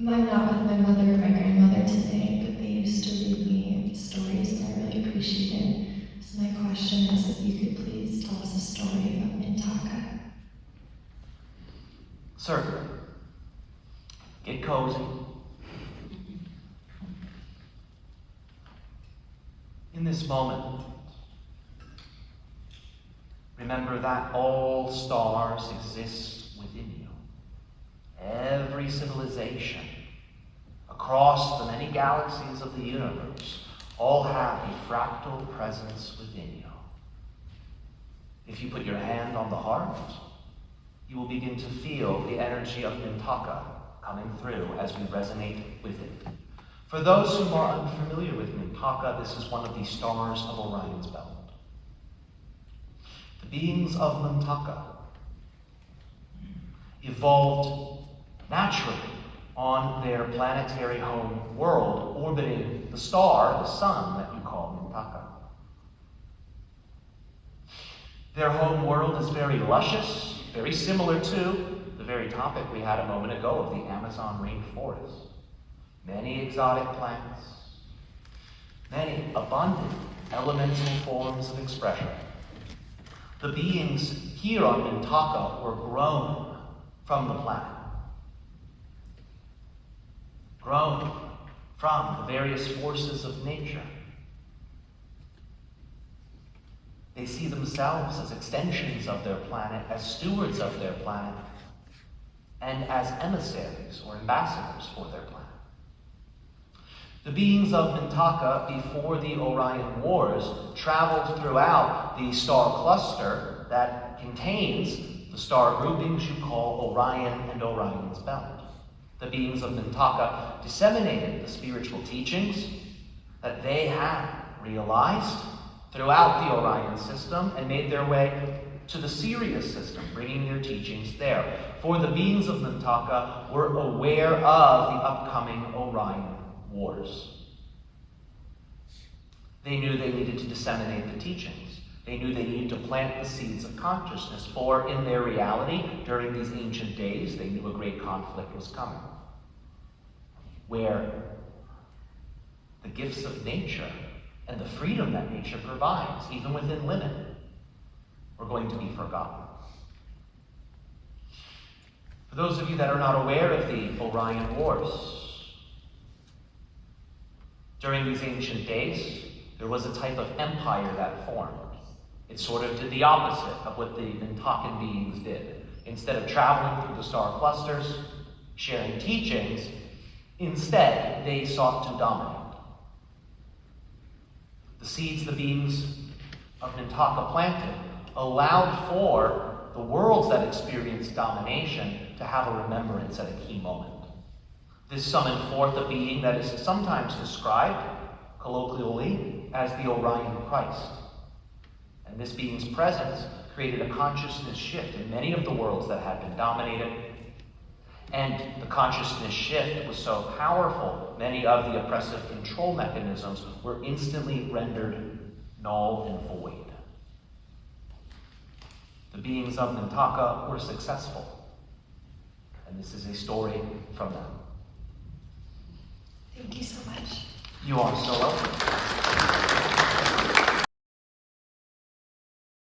I'm not with my mother or my grandmother today, but they used to read me stories and I really appreciate it. So my question is if you could please tell us a story of Mintaka. Certainly. Get cozy. In this moment, remember that all stars exist within you. Every civilization across the many galaxies of the universe all have a fractal presence within you. If you put your hand on the heart, you will begin to feel the energy of Mintaka coming through as we resonate with it. For those who are unfamiliar with Mintaka, this is one of the stars of Orion's belt. The beings of Mintaka evolved naturally on their planetary home world, orbiting the star, the sun, that you call Mintaka. Their home world is very luscious, very similar to the very topic we had a moment ago of the Amazon rainforest. Many exotic plants, many abundant elemental forms of expression. The beings here on Mintaka were grown from the planet, grown from the various forces of nature. They see themselves as extensions of their planet, as stewards of their planet, and as emissaries or ambassadors for their planet. The beings of Mintaka, before the Orion Wars, traveled throughout the star cluster that contains the star groupings you call Orion and Orion's belt. The beings of Mintaka disseminated the spiritual teachings that they had realized throughout the Orion system and made their way to the Sirius system, bringing their teachings there. For the beings of Mintaka were aware of the upcoming Orion Wars. They knew they needed to disseminate the teachings. They knew they needed to plant the seeds of consciousness, for in their reality, during these ancient days, they knew a great conflict was coming, where the gifts of nature and the freedom that nature provides, even within limit, were going to be forgotten. For those of you that are not aware of the Orion Wars, during these ancient days, there was a type of empire that formed. It sort of did the opposite of what the Mintakan beings did. Instead of traveling through the star clusters, sharing teachings, instead they sought to dominate. The seeds the beings of Mintaka planted allowed for the worlds that experienced domination to have a remembrance at a key moment. This summoned forth a being that is sometimes described, colloquially, as the Orion Christ. And this being's presence created a consciousness shift in many of the worlds that had been dominated. And the consciousness shift was so powerful, many of the oppressive control mechanisms were instantly rendered null and void. The beings of Mintaka were successful. And this is a story from them. Thank you so much. You are so welcome.